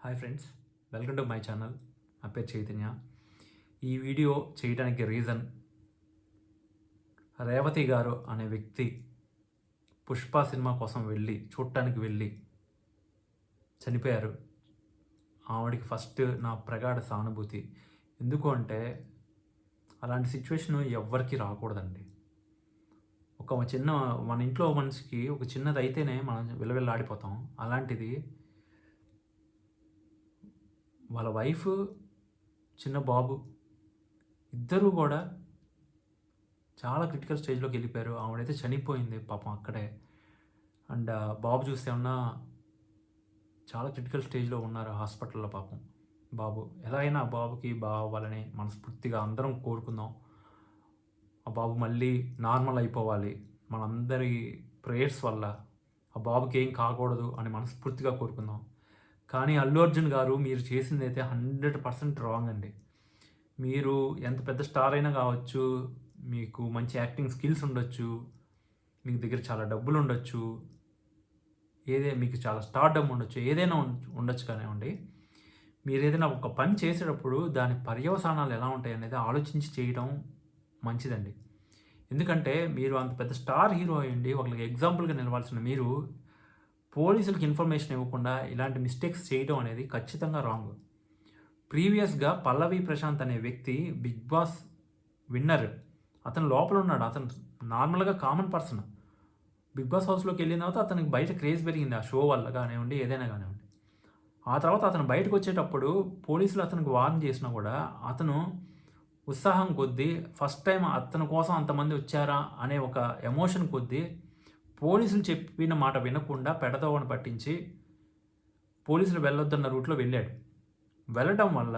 Hi friends, welcome to my channel. నా పేరు చైతన్య. ఈ వీడియో చేయడానికి రీజన్, రేవతి గారు అనే వ్యక్తి పుష్ప సినిమా కోసం చూడటానికి వెళ్ళి చనిపోయారు. ఆవిడకి ఫస్ట్ నా ప్రగాఢ సానుభూతి. ఎందుకు అంటే అలాంటి సిచ్యువేషన్ ఎవ్వరికి రాకూడదండి. మన ఇంట్లో మనిషికి ఒక చిన్నది అయితేనే మనం విలవిల్లాడిపోతాం. అలాంటిది వాళ్ళ వైఫ్, చిన్న బాబు ఇద్దరూ కూడా చాలా క్రిటికల్ స్టేజ్లోకి వెళ్ళిపోయారు. ఆవిడైతే చనిపోయింది పాపం అక్కడే. అండ్ బాబు చూస్తే ఏమన్నా చాలా క్రిటికల్ స్టేజ్లో ఉన్నారు హాస్పిటల్లో. పాపం బాబు ఎలా అయినా ఆ బాబుకి బాగవ్వాలని మనస్ఫూర్తిగా అందరం కోరుకుందాం. ఆ బాబు మళ్ళీ నార్మల్ అయిపోవాలి. మనందరి ప్రేయర్స్ వల్ల ఆ బాబుకి ఏం కాకూడదు అని మనస్ఫూర్తిగా కోరుకుందాం. కానీ అల్లు అర్జున్ గారు మీరు చేసింది అయితే 100% రాంగ్ అండి. మీరు ఎంత పెద్ద స్టార్ అయినా కావచ్చు, మీకు మంచి యాక్టింగ్ స్కిల్స్ ఉండొచ్చు, మీకు దగ్గర చాలా డబ్బులు ఉండొచ్చు, మీకు చాలా స్టార్డమ్ ఉండొచ్చు, ఏదైనా ఉండొచ్చు. కానివ్వండి, మీరు ఏదైనా ఒక పని చేసేటప్పుడు దాని పర్యవసానాలు ఎలా ఉంటాయి అనేది ఆలోచించి చేయడం మంచిదండి. ఎందుకంటే మీరు అంత పెద్ద స్టార్ హీరో అయ్యండి ఒకరికి ఎగ్జాంపుల్గా నిలవాల్సిన మీరు పోలీసులకు ఇన్ఫర్మేషన్ ఇవ్వకుండా ఇలాంటి మిస్టేక్స్ చేయడం అనేది ఖచ్చితంగా రాంగ్. ప్రీవియస్గా పల్లవి ప్రశాంత్ అనే వ్యక్తి బిగ్ బాస్ విన్నర్. అతను లోపల ఉన్నాడు. అతను నార్మల్గా కామన్ పర్సన్. బిగ్ బాస్ హౌస్లోకి వెళ్ళిన తర్వాత అతనికి బయట క్రేజ్ పెరిగింది ఆ షో వల్ల కానివ్వండి, ఏదైనా కానివ్వండి. ఆ తర్వాత అతను బయటకు వచ్చేటప్పుడు పోలీసులు అతనికి వార్న్ చేసినా కూడా అతను ఉత్సాహం కొద్దీ ఫస్ట్ టైం అతని కోసం అంతమంది వచ్చారా అనే ఒక ఎమోషన్ కొద్దీ పోలీసులు చెప్పిన మాట వినకుండా పెడదోవని పట్టించి పోలీసులు వెళ్ళొద్దన్న రూట్లో వెళ్ళాడు. వెళ్ళటం వల్ల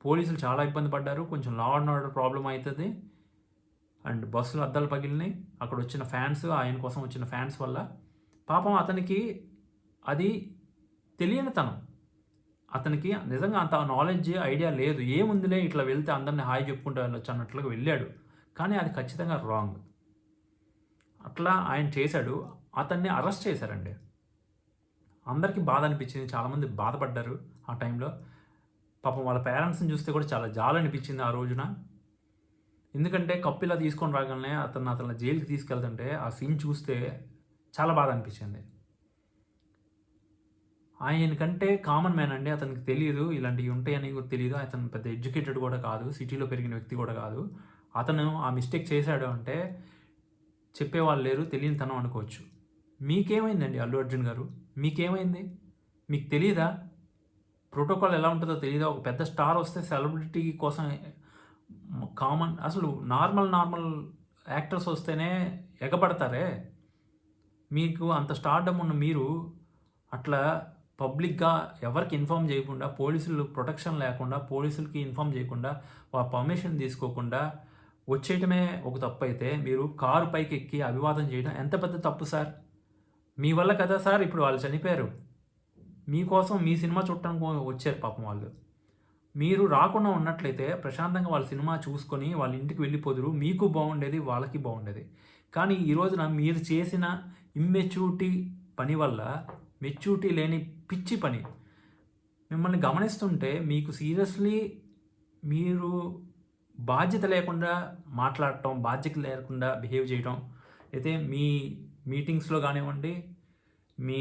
పోలీసులు చాలా ఇబ్బంది పడ్డారు. కొంచెం లా అండ్ ఆర్డర్ ప్రాబ్లం అవుతుంది. అండ్ బస్సులు అద్దాలు పగిలినాయి. అక్కడ వచ్చిన ఫ్యాన్స్, ఆయన కోసం వచ్చిన ఫ్యాన్స్ వల్ల పాపం అతనికి అది తెలియనితనం. అతనికి నిజంగా అంత నాలెడ్జ్, ఐడియా లేదు. ఏముందిలే ఇట్లా వెళ్తే అందరినీ హాయ్ చెప్పుకుంటూ వెళ్ళొచ్చు అన్నట్లుగా వెళ్ళాడు. కానీ అది ఖచ్చితంగా రాంగ్. అట్లా ఆయన చేశాడు. అతన్ని అరెస్ట్ చేశారండి. అందరికీ బాధ అనిపించింది. చాలామంది బాధపడ్డారు ఆ టైంలో. పాపం వాళ్ళ పేరెంట్స్ని చూస్తే కూడా చాలా జాలి అనిపించింది ఆ రోజున. ఎందుకంటే కప్పిలా తీసుకొని రాగానే అతను జైలుకి తీసుకెళ్తుంటే ఆ సీన్ చూస్తే చాలా బాధ అనిపించింది. ఆయనకంటే కామన్ మ్యాన్ అండి. అతనికి తెలియదు ఇలాంటివి ఉంటాయని కూడా తెలియదు. అతను పెద్ద ఎడ్యుకేటెడ్ కూడా కాదు, సిటీలో పెరిగిన వ్యక్తి కూడా కాదు. అతను ఆ మిస్టేక్ చేశాడు అంటే చెప్పేవాళ్ళు లేరు, తెలియనితనం అనుకోవచ్చు. మీకేమైందండి అల్లు అర్జున్ గారు? మీకేమైంది? మీకు తెలియదా ప్రోటోకాల్ ఎలా ఉంటుందో తెలియదా? ఒక పెద్ద స్టార్ వస్తే సెలబ్రిటీ కోసం అసలు నార్మల్ యాక్టర్స్ వస్తేనే ఎగబడతారే. మీకు అంత స్టార్డమ్ ఉన్న మీరు అట్లా పబ్లిక్గా ఎవరికి ఇన్ఫామ్ చేయకుండా, పోలీసులు ప్రొటెక్షన్ లేకుండా, పోలీసులకి ఇన్ఫామ్ చేయకుండా, పర్మిషన్ తీసుకోకుండా వచ్చేయటమే ఒక తప్పు అయితే, మీరు కారు పైకి ఎక్కి అభివాదం చేయడం ఎంత పెద్ద తప్పు సార్? మీ వల్ల కదా సార్ ఇప్పుడు వాళ్ళు చనిపోయారు. మీకోసం మీ సినిమా చూడటానికి వచ్చారు పాపం వాళ్ళు. మీరు రాకుండా ఉన్నట్లయితే ప్రశాంతంగా వాళ్ళ సినిమా చూసుకొని వాళ్ళ ఇంటికి వెళ్ళిపోదురు. మీకు బాగుండేది, వాళ్ళకి బాగుండేది. కానీ ఈ రోజున మీరు చేసిన ఇమ్మెచ్యూరిటీ పని వల్ల, మెచ్యూరిటీ లేని పిచ్చి పని మిమ్మల్ని గమనిస్తుంటే మీకు సీరియస్లీ మీరు బాధ్యత లేకుండా మాట్లాడటం, బాధ్యత లేకుండా బిహేవ్ చేయడం అయితే మీ మీటింగ్స్లో కానివ్వండి, మీ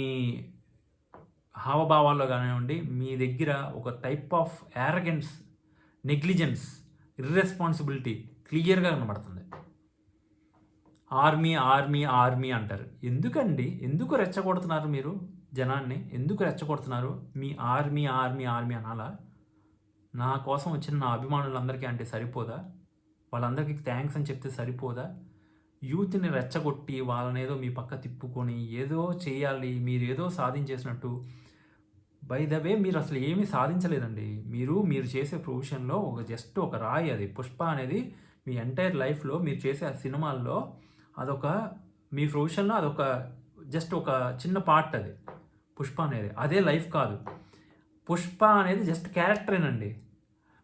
హావభావాల్లో కానివ్వండి, మీ దగ్గర ఒక type of arrogance, negligence, irresponsibility క్లియర్గా కనబడుతుంది. ఆర్మీ ఆర్మీ ఆర్మీ అంటారు. ఎందుకండి? ఎందుకు రెచ్చగొడుతున్నారు మీరు జనాన్ని? ఎందుకు రెచ్చగొడుతున్నారు? మీ ఆర్మీ ఆర్మీ ఆర్మీ అనాలా? నా కోసం వచ్చిన నా అభిమానులందరికీ అంటే సరిపోదా? వాళ్ళందరికీ థ్యాంక్స్ అని చెప్తే సరిపోదా? యూత్ని రెచ్చగొట్టి వాళ్ళని ఏదో మీ పక్క తిప్పుకొని ఏదో చేయాలి, మీరు ఏదో సాధించేసినట్టు. బై ద వే మీరు అసలు ఏమీ సాధించలేదండి. మీరు చేసే ప్రొఫెషన్లో జస్ట్ ఒక రాయి అది. పుష్ప అనేది మీ ఎంటైర్ లైఫ్లో మీరు చేసే సినిమాల్లో మీ ప్రొఫెషన్లో అదొక జస్ట్ ఒక చిన్న పార్ట్ అది. పుష్ప అనేది అదే లైఫ్ కాదు. పుష్ప అనేది జస్ట్ క్యారెక్టరేనండి.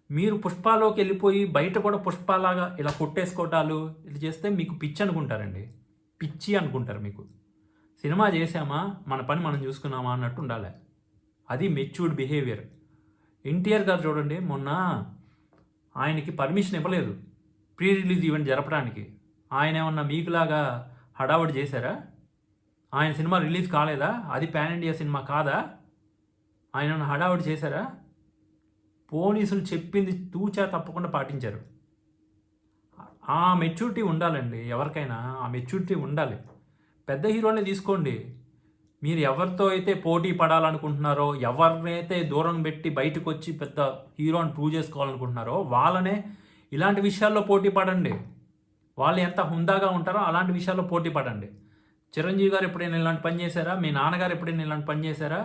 మీరు పుష్పలోకి వెళ్ళిపోయి బయట కూడా పుష్పలాగా ఇలా కొట్టేసుకోవటాలు ఇలా చేస్తే మీకు పిచ్చి అనుకుంటారండి. పిచ్చి అనుకుంటారు మీకు. సినిమా చేసామా, మన పని మనం చూసుకున్నామా అన్నట్టు ఉండాలి. అది మెచ్యూర్డ్ బిహేవియర్. ఎన్టీఆర్ గారు చూడండి, మొన్న ఆయనకి పర్మిషన్ ఇవ్వలేదు ప్రీ రిలీజ్ ఈవెంట్ జరపడానికి. ఆయన ఏమన్నా మీకులాగా హడావుడి చేశారా? ఆయన సినిమా రిలీజ్ కాలేదా? అది పాన్ ఇండియా సినిమా కాదా? ఆయన ఏమన్నా హడావుడి చేశారా? పోలీసులు చెప్పింది తూచా తప్పకుండా పాటించారు. ఆ మెచ్యూరిటీ ఉండాలండి ఎవరికైనా, ఆ మెచ్యూరిటీ ఉండాలి. పెద్ద హీరోలే తీసుకోండి, మీరు ఎవరితో అయితే పోటీ పడాలనుకుంటున్నారో, ఎవరినైతే దూరం పెట్టి బయటకు వచ్చి పెద్ద హీరోని ప్రూవ్ చేసుకోవాలనుకుంటున్నారో వాళ్ళనే ఇలాంటి విషయాల్లో పోటీ పడండి. వాళ్ళు ఎంత హుందాగా ఉంటారో అలాంటి విషయాల్లో పోటీ పడండి. చిరంజీవి గారు ఎప్పుడైనా ఇలాంటి పని చేశారా? మీ నాన్నగారు ఎప్పుడైనా ఇలాంటి పని చేశారా?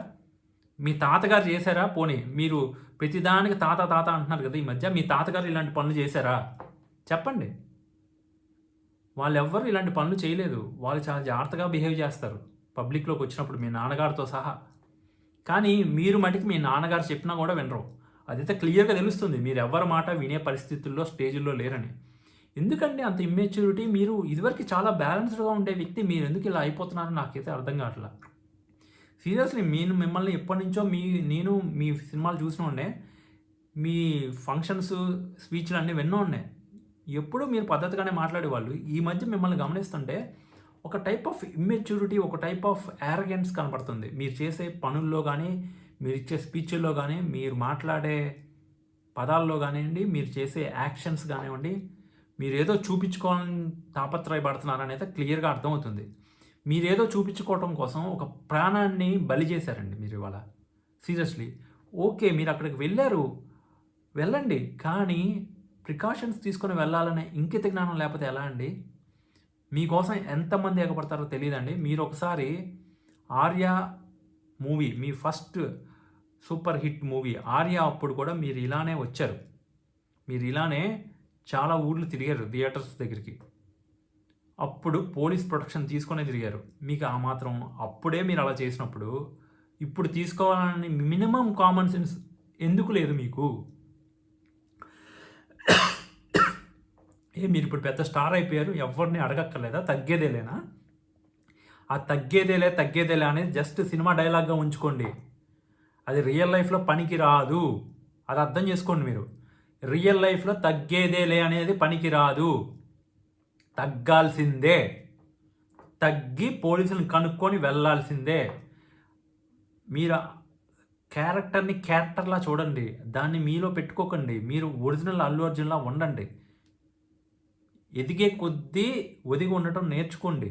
మీ తాతగారు చేశారా? పోనీ మీరు ప్రతిదానికి తాత తాత అంటున్నారు కదా ఈ మధ్య, మీ తాతగారు ఇలాంటి పనులు చేశారా? చెప్పండి. వాళ్ళు ఎవ్వరు ఇలాంటి పనులు చేయలేదు. వాళ్ళు చాలా జాగ్రత్తగా బిహేవ్ చేస్తారు పబ్లిక్లోకి వచ్చినప్పుడు, మీ నాన్నగారితో సహా. కానీ మీరు మటుకు మీ నాన్నగారు చెప్పినా కూడా వినరు. అదైతే క్లియర్గా తెలుస్తుంది మీరు ఎవరి మాట వినే పరిస్థితుల్లో స్టేజ్లో లేరని. ఎందుకంటే అంత ఇమ్మెచ్యూరిటీ? మీరు ఇదివరకు చాలా బ్యాలెన్స్డ్గా ఉండే వ్యక్తి, మీరు ఎందుకు ఇలా అయిపోతున్నారని నాకైతే అర్థం కావట్లా. సీరియస్లీ మిమ్మల్ని ఎప్పటి నుంచో నేను మీ సినిమాలు చూసిన ఉండే, మీ ఫంక్షన్స్ స్పీచ్లు అన్నీ విన్నా ఉన్నాయి. ఎప్పుడూ మీరు పద్ధతిగానే మాట్లాడేవాళ్ళు. ఈ మధ్య మిమ్మల్ని గమనిస్తుంటే ఒక టైప్ ఆఫ్ ఇమ్మెచ్యూరిటీ, ఒక టైప్ ఆఫ్ యారగెన్స్ కనపడుతుంది. మీరు చేసే పనుల్లో కానీ, మీరు ఇచ్చే స్పీచ్ల్లో కానీ, మీరు మాట్లాడే పదాల్లో కానివ్వండి, మీరు చేసే యాక్షన్స్ కానివ్వండి, మీరు ఏదో చూపించుకోవాలని తాపత్రయపడుతున్నారని అయితే క్లియర్గా అర్థమవుతుంది. మీరేదో చూపించుకోవటం కోసం ఒక ప్రాణాన్ని బలి చేశారండి మీరు ఇవాళ. సీరియస్లీ ఓకే, మీరు అక్కడికి వెళ్ళండి, కానీ ప్రికాషన్స్ తీసుకొని వెళ్ళాలనే ఇంకిత జ్ఞానం లేకపోతే ఎలా అండి? మీకోసం ఎంతమంది ఎగపడతారో తెలియదండి. మీరు ఒకసారి ఆర్య మూవీ, మీ first super hit movie Arya అప్పుడు కూడా మీరు ఇలానే వచ్చారు. మీరు ఇలానే చాలా ఊర్లు తిరిగారు థియేటర్స్ దగ్గరికి. అప్పుడు పోలీస్ ప్రొటెక్షన్ తీసుకునే తిరిగారు. మీకు ఆ మాత్రం అప్పుడే మీరు అలా చేసినప్పుడు ఇప్పుడు తీసుకోవాలని మినిమం కామన్ సెన్స్ ఎందుకు లేదు మీకు? మీరు ఇప్పుడు పెద్ద స్టార్ అయిపోయారు, ఎవరిని అడగక్కర్లేదా? తగ్గేదేలేనా? ఆ తగ్గేదేలే అనేది జస్ట్ సినిమా డైలాగ్గా ఉంచుకోండి. అది రియల్ లైఫ్లో పనికి రాదు. అది అర్థం చేసుకోండి మీరు. రియల్ లైఫ్లో తగ్గేదేలే అనేది పనికి రాదు. తగ్గాల్సిందే. తగ్గి పోలీసులను కనుక్కొని వెళ్ళాల్సిందే. మీరు క్యారెక్టర్లా చూడండి, దాన్ని మీలో పెట్టుకోకండి. మీరు ఒరిజినల్ అల్లు అర్జున్లా ఉండండి. ఎదిగే కొద్దీ ఒదిగి ఉండటం నేర్చుకోండి.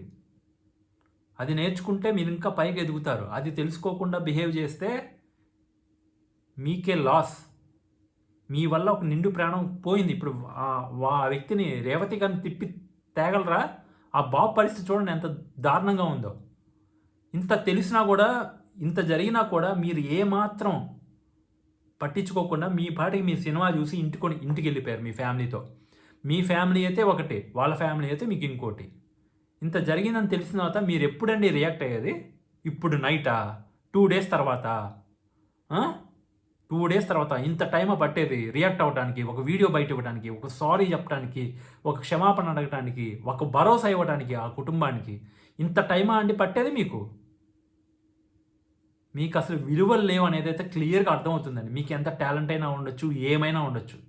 అది నేర్చుకుంటే మీరు ఇంకా పైకి ఎదుగుతారు. అది తెలుసుకోకుండా బిహేవ్ చేస్తే మీకే లాస్. మీ వల్ల ఒక నిండు ప్రాణం పోయింది. ఇప్పుడు ఆ వ్యక్తిని రేవతి గారిని తిప్పి తేగలరా? ఆ బాబు పరిస్థితి చూడండి ఎంత దారుణంగా ఉందో. ఇంత తెలిసినా కూడా, ఇంత జరిగినా కూడా మీరు ఏమాత్రం పట్టించుకోకుండా మీ పాటికి మీ సినిమా చూసి ఇంటికి వెళ్ళిపోయారు మీ ఫ్యామిలీతో. మీ ఫ్యామిలీ అయితే ఒకటి, వాళ్ళ ఫ్యామిలీ అయితే మీకు ఇంకోటి. ఇంత జరిగిందని తెలిసిన తర్వాత మీరు ఎప్పుడండి రియాక్ట్ అయ్యేది? ఇప్పుడు నైటా? 2 days తర్వాత? 2 days తర్వాత ఇంత టైం పట్టేది రియాక్ట్ అవ్వడానికి, ఒక వీడియో బయట ఇవ్వడానికి, ఒక సారీ చెప్పడానికి, ఒక క్షమాపణ అడగడానికి, ఒక భరోసా ఇవ్వడానికి ఆ కుటుంబానికి ఇంత టైమా అండి పట్టేది మీకు? మీకు అసలు విలువలు లేవు అనేది అయితే క్లియర్గా అర్థమవుతుందండి. మీకు ఎంత టాలెంట్ అయినా ఉండొచ్చు, ఏమైనా ఉండొచ్చు.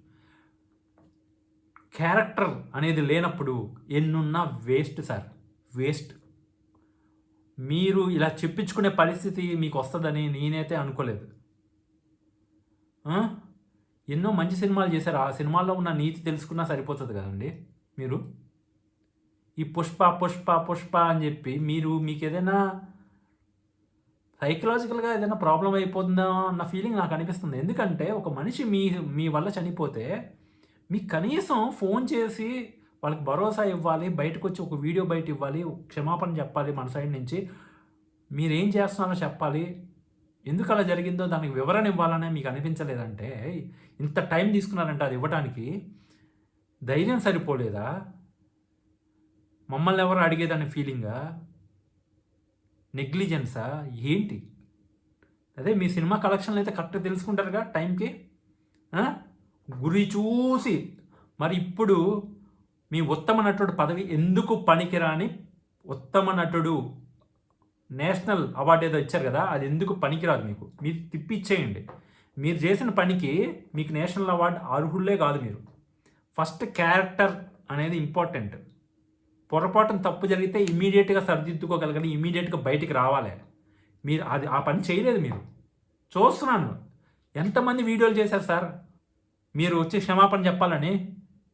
క్యారెక్టర్ అనేది లేనప్పుడు ఎన్నున్నా వేస్ట్ సార్, వేస్ట్. మీరు ఇలా చెప్పించుకునే పరిస్థితి మీకు వస్తుందని నేనైతే అనుకోలేదు. ఎన్నో మంచి సినిమాలు చేశారు, ఆ సినిమాల్లో ఉన్న నీతి తెలుసుకున్నా సరిపోతుంది కదండి. మీరు ఈ పుష్ప అని చెప్పి మీకు ఏదైనా సైకలాజికల్గా ఏదైనా ప్రాబ్లం అయిపోతుందా అన్న ఫీలింగ్ నాకు అనిపిస్తుంది. ఎందుకంటే ఒక మనిషి మీ వల్ల చనిపోతే మీకు కనీసం ఫోన్ చేసి వాళ్ళకి భరోసా ఇవ్వాలి, బయటకు వచ్చి ఒక వీడియో బయట ఇవ్వాలి, క్షమాపణ చెప్పాలి మన సైడ్ నుంచి, మీరేం చేస్తున్నారో చెప్పాలి, ఎందుకు అలా జరిగిందో దానికి వివరణ ఇవ్వాలనే మీకు అనిపించలేదంటే, ఇంత టైం తీసుకున్నారంటే అది ఇవ్వడానికి ధైర్యం సరిపోలేదా? మమ్మల్ని ఎవరు అడిగేదనే ఫీలింగా? నెగ్లిజెన్సా ఏంటి? అదే మీ సినిమా కలెక్షన్లు అయితే కరెక్ట్గా తెలుసుకుంటారుగా టైంకి. గురి చూసి మరి ఇప్పుడు మీ ఉత్తమ నటుడు పదవి ఎందుకు పనికిరాని ఉత్తమ నటుడు నేషనల్ అవార్డు ఏదో ఇచ్చారు కదా, అది ఎందుకు పనికిరాదు మీకు. మీరు తిప్పిచ్చేయండి. మీరు చేసిన పనికి మీకు నేషనల్ అవార్డు అర్హులే కాదు మీరు. ఫస్ట్ క్యారెక్టర్ అనేది ఇంపార్టెంట్. పొరపాటున తప్పు జరిగితే ఇమీడియట్గా సరిదిద్దుకోగలగని, ఇమీడియట్గా బయటికి రావాలి. మీరు అది ఆ పని చేయలేదు మీరు. చూస్తున్నాను ఎంతమంది వీడియోలు చేశారు సార్, మీరు వచ్చి క్షమాపణ చెప్పాలని,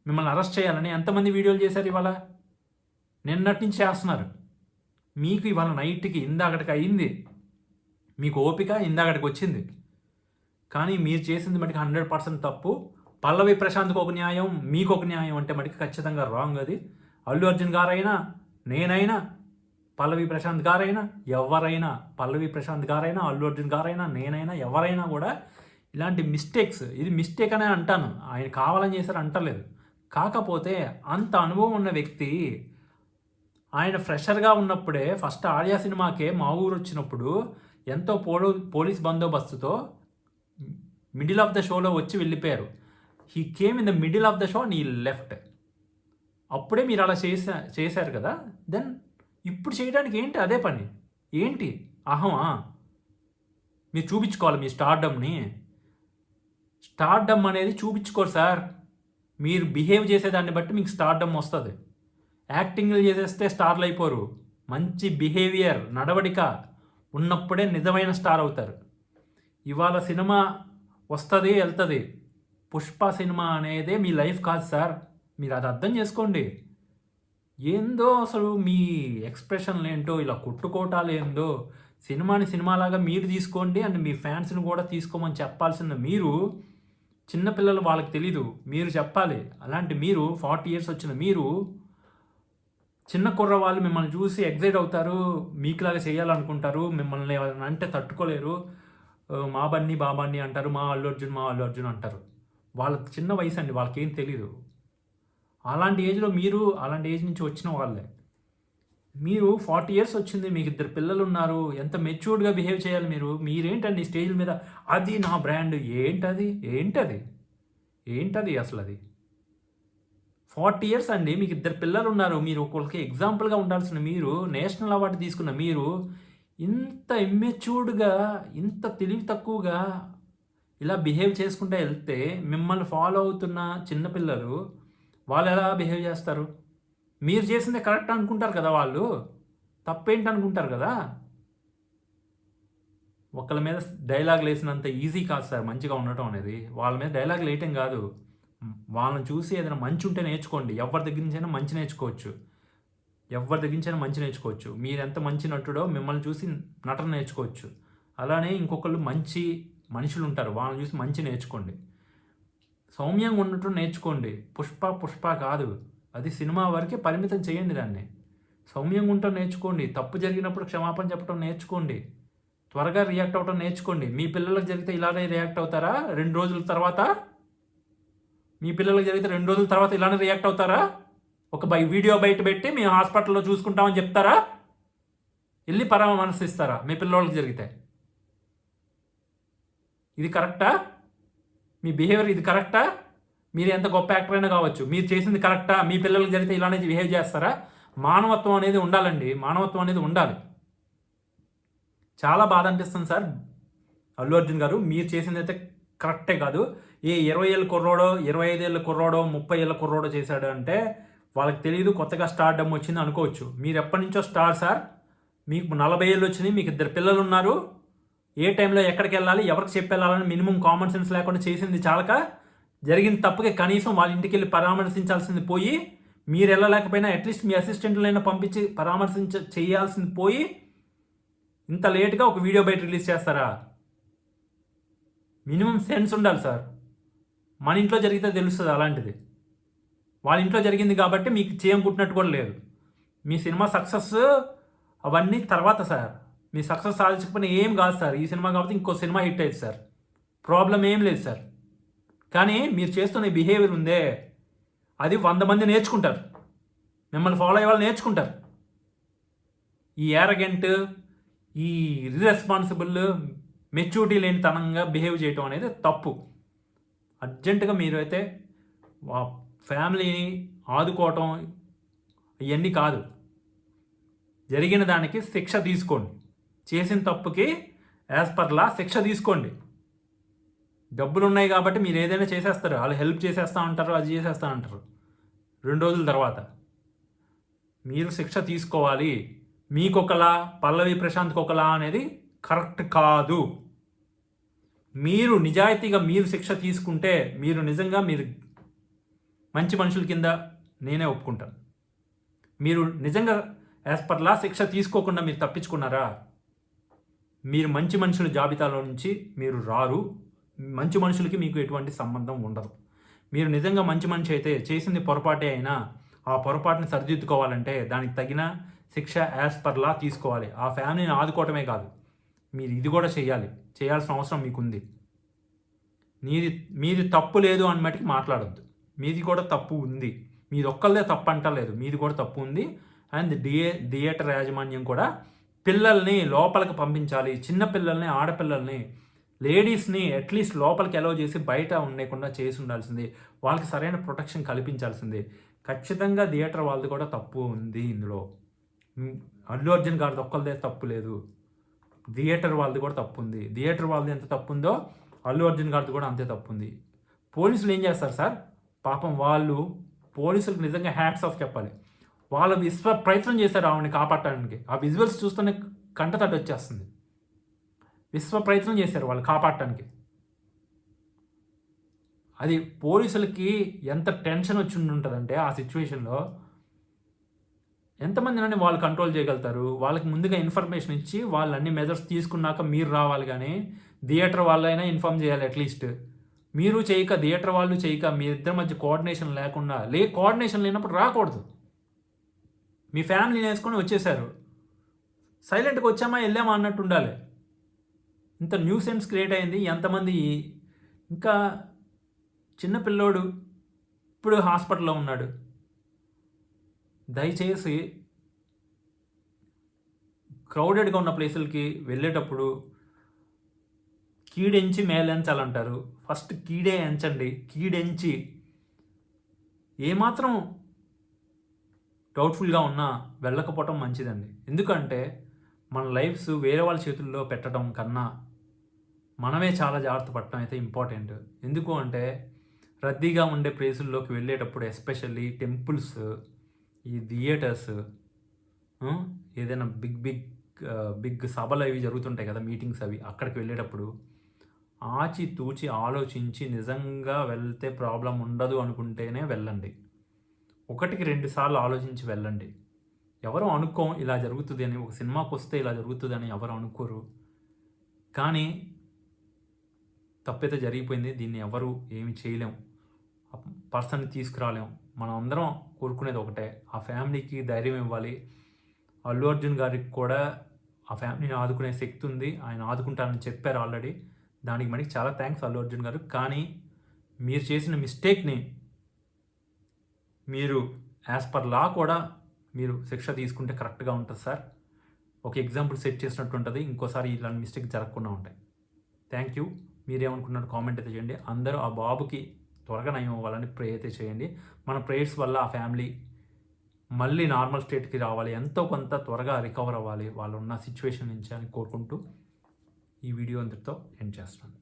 మిమ్మల్ని అరెస్ట్ చేయాలని ఎంతమంది వీడియోలు చేశారు. ఇవాళ నిన్నటి నుంచి చేస్తున్నారు. మీకు ఇవాళ నైట్కి ఇందాకటికి అయింది, మీకు ఓపిక ఇందాకటికి వచ్చింది. కానీ మీరు చేసింది మటుకు 100% తప్పు. పల్లవి ప్రశాంత్కి ఒక న్యాయం, మీకు ఒక న్యాయం అంటే మటుకు ఖచ్చితంగా రాంగ్ అది. అల్లు అర్జున్ గారైనా, నేనైనా, పల్లవి ప్రశాంత్ గారైనా, ఎవరైనా, పల్లవి ప్రశాంత్ గారైనా, అల్లు అర్జున్ గారైనా, నేనైనా, ఎవరైనా కూడా ఇలాంటి మిస్టేక్స్, ఇది మిస్టేక్ అనే అంటాను, ఆయన కావాలని చేశారు అంటలేదు. కాకపోతే అంత అనుభవం ఉన్న వ్యక్తి ఆయన ఫ్రెషర్గా ఉన్నప్పుడే ఫస్ట్ ఆర్యా సినిమాకే మా ఊరు వచ్చినప్పుడు ఎంతో పోలీస్ బందోబస్తుతో మిడిల్ ఆఫ్ ద షోలో వచ్చి వెళ్ళిపోయారు. He came in the middle of the show and he left. అప్పుడే మీరు అలా చేశారు కదా. దెన్ ఇప్పుడు చేయడానికి ఏంటి అదే పని? ఏంటి అహమా? మీరు చూపించుకోవాలి మీ స్టార్డమ్ని. స్టార్డమ్ అనేది చూపించుకోరు సార్. మీరు బిహేవ్ చేసేదాన్ని బట్టి మీకు స్టార్డమ్ వస్తుంది. యాక్టింగ్లు చేసేస్తే స్టార్లు అయిపోరు. మంచి బిహేవియర్, నడవడిక ఉన్నప్పుడే నిజమైన స్టార్ అవుతారు. ఇవాళ సినిమా వస్తుంది వెళ్తుంది. పుష్ప సినిమా అనేదే మీ లైఫ్ కాదు సార్. మీరు అది అర్థం చేసుకోండి. ఏందో అసలు మీ ఎక్స్ప్రెషన్లు ఏంటో, ఇలా కొట్టుకోటాలు ఏందో, సినిమాని సినిమాలాగా మీరు తీసుకోండి అండ్ మీ ఫ్యాన్స్ని కూడా తీసుకోమని చెప్పాల్సింది మీరు. చిన్నపిల్లలు వాళ్ళకి తెలీదు, మీరు చెప్పాలి. అలాంటి మీరు 40 years వచ్చిన మీరు, చిన్న కుర్ర వాళ్ళు మిమ్మల్ని చూసి ఎగ్జైట్ అవుతారు, మీకులాగా చేయాలనుకుంటారు, మిమ్మల్ని అంటే తట్టుకోలేరు. మా బన్నీ బాబాన్ని అంటారు, మా అల్లు అర్జున్ అంటారు. వాళ్ళ చిన్న వయసు అండి, వాళ్ళకేం తెలీదు. అలాంటి ఏజ్లో మీరు, అలాంటి ఏజ్ నుంచి వచ్చిన వాళ్ళే మీరు. 40 years వచ్చింది, మీకు 2 పిల్లలు ఉన్నారు, ఎంత మెచ్యూర్డ్గా బిహేవ్ చేయాలి మీరు. మీరేంటండి స్టేజ్ మీద అది నా బ్రాండ్, ఏంటది అసలు? అది 40 years అండి, మీకు 2 పిల్లలు ఉన్నారు, మీరు ఒకరికి ఎగ్జాంపుల్గా ఉండాల్సిన మీరు, నేషనల్ అవార్డు తీసుకున్న మీరు ఇంత ఇమ్మెచ్యూర్డ్గా, ఇంత తెలివి తక్కువగా ఇలా బిహేవ్ చేసుకుంటూ వెళ్తే మిమ్మల్ని ఫాలో అవుతున్న చిన్నపిల్లలు వాళ్ళు ఎలా బిహేవ్ చేస్తారు? మీరు చేసిందే కరెక్ట్ అనుకుంటారు కదా, వాళ్ళు తప్పేంటి అనుకుంటారు కదా. ఒకళ్ళ మీద డైలాగ్ వేసినంత ఈజీ కాదు సార్ మంచిగా ఉండటం అనేది. వాళ్ళ మీద డైలాగ్ వేయటం కాదు, వాళ్ళని చూసి ఏదైనా మంచి ఉంటే నేర్చుకోండి. ఎవరి దగ్గర నుంచైనా మంచి నేర్చుకోవచ్చు. మీరు ఎంత మంచి నటుడో మిమ్మల్ని చూసి నటన నేర్చుకోవచ్చు. అలానే ఇంకొకళ్ళు మంచి మనుషులు ఉంటారు, వాళ్ళని చూసి మంచి నేర్చుకోండి. సౌమ్యంగా ఉండటం నేర్చుకోండి. పుష్ప కాదు, అది సినిమా వరకే పరిమితం చేయండి దాన్ని. సౌమ్యంగా ఉండటం నేర్చుకోండి. తప్పు జరిగినప్పుడు క్షమాపణ చెప్పడం నేర్చుకోండి. త్వరగా రియాక్ట్ అవ్వటం నేర్చుకోండి. మీ పిల్లలకు జరిగితే ఇలానే రియాక్ట్ అవుతారా 2 రోజుల తర్వాత? మీ పిల్లలకు జరిగితే 2 రోజుల తర్వాత ఇలానే రియాక్ట్ అవుతారా? ఒక వీడియో బయట పెట్టి మేము హాస్పిటల్లో చూసుకుంటామని చెప్తారా? వెళ్ళి పరామర్శిస్తారా మీ పిల్లలకి జరిగితే? ఇది కరెక్టా? మీ బిహేవియర్ ఇది కరెక్టా? మీరు ఎంత గొప్ప యాక్టర్ అయినా కావచ్చు, మీరు చేసింది కరెక్టా? మీ పిల్లలకు జరిగితే ఇలానే బిహేవ్ చేస్తారా? మానవత్వం అనేది ఉండాలండి, మానవత్వం అనేది ఉండాలి. చాలా బాధ అనిపిస్తుంది సార్ అల్లు అర్జున్ గారు, మీరు చేసింది అయితే కరెక్టే కాదు. ఏ 20 ఏళ్ళ కుర్రోడో, 25 ఏళ్ళ కుర్రోడో, 30 ఏళ్ళ కుర్రోడో చేశాడు అంటే వాళ్ళకి తెలియదు, కొత్తగా స్టార్డమ్ వచ్చింది అనుకోవచ్చు. మీరు ఎప్పటి నుంచో స్టార్ సార్, మీకు 40 ఏళ్ళు వచ్చినాయి, మీకు 2 పిల్లలు ఉన్నారు. ఏ టైంలో ఎక్కడికి వెళ్ళాలి, ఎవరికి చెప్పి వెళ్ళాలని మినిమం కామన్ సెన్స్ లేకుండా చేసింది చాలక, జరిగిన తప్పుకి కనీసం వాళ్ళ ఇంటికి వెళ్ళి పరామర్శించాల్సింది పోయి, మీరు వెళ్ళలేకపోయినా అట్లీస్ట్ మీ అసిస్టెంట్లైనా పంపించి చేయాల్సింది పోయి, ఇంత లేట్గా ఒక వీడియో బయట రిలీజ్ చేస్తారా? మినిమం సెన్స్ ఉండాలి సార్. మన ఇంట్లో జరిగితే తెలుస్తుంది అలాంటిది. వాళ్ళ ఇంట్లో జరిగింది కాబట్టి మీకు చేయం పుట్టినట్టు కూడా లేదు. మీ సినిమా సక్సెస్ అవన్నీ తర్వాత సార్. మీ సక్సెస్ సాధించకపోయినా ఏం కాదు సార్. ఈ సినిమా కాబట్టి ఇంకో సినిమా హిట్ అయ్యింది సార్, ప్రాబ్లం ఏం లేదు సార్. కానీ మీరు చేస్తున్న బిహేవియర్ ఉందే, అది 100 మంది నేర్చుకుంటారు, మిమ్మల్ని ఫాలో అయ్యే వాళ్ళు నేర్చుకుంటారు. ఈ యారగెంట్, ఈ ఇర్రెస్పాన్సిబుల్, మెచ్యూరిటీ లేని తనంగా బిహేవ్ చేయటం అనేది తప్పు. అర్జెంటుగా మీరు అయితే ఫ్యామిలీని ఆదుకోవటం ఇవన్నీ కాదు, జరిగిన దానికి శిక్ష తీసుకోండి. చేసిన తప్పుకి యాజ్ పర్ లా శిక్ష తీసుకోండి. డబ్బులు ఉన్నాయి కాబట్టి మీరు ఏదైనా చేసేస్తారు. వాళ్ళు హెల్ప్ చేసేస్తా ఉంటారు, అది చేసేస్తా అంటారు. 2 రోజుల తర్వాత మీరు శిక్ష తీసుకోవాలి. మీకొకలా, పల్లవి ప్రశాంత్కి ఒకలా అనేది కరెక్ట్ కాదు. మీరు నిజాయితీగా మీరు శిక్ష తీసుకుంటే మీరు నిజంగా మీరు మంచి మనుషుల కింద నేనే ఒప్పుకుంటాను. మీరు నిజంగా యాజ్ పర్ లా శిక్ష తీసుకోకుండా మీరు తప్పించుకున్నారా, మీరు మంచి మనుషుల జాబితాలో నుంచి మీరు రారు. మంచి మనుషులకి మీకు ఎటువంటి సంబంధం ఉండదు. మీరు నిజంగా మంచి మనిషి అయితే చేసింది పొరపాటే అయినా ఆ పొరపాటుని సరిదిద్దుకోవాలంటే దానికి తగిన శిక్ష యాజ్ పర్ లా తీసుకోవాలి. ఆ ఫ్యామిలీని ఆదుకోవటమే కాదు, మీరు ఇది కూడా చేయాల్సిన అవసరం మీకుంది. మీది తప్పు లేదు అని మటుకు మాట్లాడొద్దు. మీది కూడా తప్పు ఉంది. మీది ఒక్కళ్ళదే తప్పు అంటలేదు, మీది కూడా తప్పు ఉంది. అండ్ థియేటర్ యాజమాన్యం కూడా పిల్లల్ని లోపలికి పంపించాలి. చిన్న పిల్లల్ని, ఆడపిల్లల్ని, లేడీస్ని అట్లీస్ట్ లోపలికి అలౌ చేసి బయట ఉండకుండా చేసి ఉండాల్సింది. వాళ్ళకి సరైన ప్రొటెక్షన్ కల్పించాల్సింది. ఖచ్చితంగా థియేటర్ వాళ్ళది కూడా తప్పు ఉంది ఇందులో. అల్లు అర్జున్ గారిది ఒక్కళ్ళదే తప్పు లేదు, థియేటర్ వాళ్ళది కూడా తప్పు ఉంది. థియేటర్ వాళ్ళది ఎంత తప్పు ఉందో అల్లు అర్జున్ గారిది కూడా అంతే తప్పు ఉంది. పోలీసులు ఏం చేస్తారు సార్? పాపం వాళ్ళు పోలీసులకు నిజంగా హ్యాట్స్ ఆఫ్ చెప్పాలి. వాళ్ళు ప్రయత్నం చేశారు ఆవిడని కాపాడటానికి. ఆ విజువల్స్ చూస్తూనే కంటతడి వచ్చేస్తుంది. ప్రయత్నం చేశారు వాళ్ళు కాపాడటానికి. అది పోలీసులకి ఎంత టెన్షన్ వచ్చి ఉంటుందంటే ఆ సిచ్యువేషన్లో ఎంతమందినని వాళ్ళు కంట్రోల్ చేయగలుగుతారు? వాళ్ళకి ముందుగా ఇన్ఫర్మేషన్ ఇచ్చి వాళ్ళు అన్ని మెజర్స్ తీసుకున్నాక మీరు రావాలి. కానీ థియేటర్ వాళ్ళైనా ఇన్ఫామ్ చేయాలి అట్లీస్ట్. మీరు చేయక, థియేటర్ వాళ్ళు చేయక, మీ ఇద్దరి మధ్య కోఆర్డినేషన్ లేకుండా, కోఆర్డినేషన్ లేనప్పుడు రాకూడదు. మీ ఫ్యామిలీని వేసుకొని వచ్చేసారు, సైలెంట్గా వచ్చామా వెళ్ళామా అన్నట్టు ఉండాలి. ఇంత న్యూసెన్స్ క్రియేట్ అయింది. ఎంతమంది, ఇంకా చిన్నపిల్లోడు ఇప్పుడు హాస్పిటల్లో ఉన్నాడు. దయచేసి క్రౌడెడ్గా ఉన్న ప్లేసులకి వెళ్ళేటప్పుడు కీడెంచి మేలెంచాలంటారు. ఫస్ట్ కీడే ఎంచండి. కీడెంచి ఏమాత్రం డౌట్ఫుల్గా ఉన్నా వెళ్ళకపోవటం మంచిదండి. ఎందుకంటే మన లైఫ్స్ వేరే వాళ్ళ చేతుల్లో పెట్టడం కన్నా మనమే చాలా జాగ్రత్త పడటం అయితే ఇంపార్టెంట్. ఎందుకు అంటే రద్దీగా ఉండే ప్లేసుల్లోకి వెళ్ళేటప్పుడు, ఎస్పెషల్లీ టెంపుల్స్, ఈ థియేటర్స్, ఏదైనా బిగ్ సభలు అవి జరుగుతుంటాయి కదా, మీటింగ్స్ అవి, అక్కడికి వెళ్ళేటప్పుడు ఆచితూచి ఆలోచించి నిజంగా వెళ్తే ప్రాబ్లం ఉండదు అనుకుంటేనే వెళ్ళండి. 1-2 సార్లు ఆలోచించి వెళ్ళండి. ఎవరు అనుకోం ఇలా జరుగుతుంది అని. ఒక సినిమాకి వస్తే ఇలా జరుగుతుంది అని ఎవరు అనుకోరు. కానీ తప్పైతే జరిగిపోయింది. దీన్ని ఎవరు ఏమి చేయలేం, పర్సన్ని తీసుకురాలేం. మనం అందరం కోరుకునేది ఒకటే, ఆ ఫ్యామిలీకి ధైర్యం ఇవ్వాలి. అల్లు అర్జున్ గారికి కూడా ఆ ఫ్యామిలీని ఆదుకునే శక్తి ఉంది. ఆయన ఆదుకుంటారని చెప్పారు ఆల్రెడీ. దానికి మనకి చాలా థ్యాంక్స్ అల్లు అర్జున్ గారు. కానీ మీరు చేసిన మిస్టేక్ని మీరు యాజ్ పర్ లా కూడా మీరు శిక్ష తీసుకుంటే కరెక్ట్గా ఉంటుంది సార్. ఒక ఎగ్జాంపుల్ సెట్ చేసినట్టు ఉంటుంది. ఇంకోసారి ఇలాంటి మిస్టేక్ జరగకుండా ఉంటాయి. Thank you. మీరేమనుకున్నారు కామెంట్ అయితే చేయండి. అందరూ ఆ బాబుకి త్వరగా నయం అవ్వాలని ప్రే అయితే చేయండి. మన ప్రేయర్స్ వల్ల ఆ ఫ్యామిలీ మళ్ళీ నార్మల్ స్టేట్కి రావాలి, ఎంతో కొంత త్వరగా రికవర్ అవ్వాలి వాళ్ళు ఉన్న సిచ్యువేషన్ నుంచి అని కోరుకుంటూ ఈ వీడియో అంతటితో ఎండ్ చేస్తున్నాను.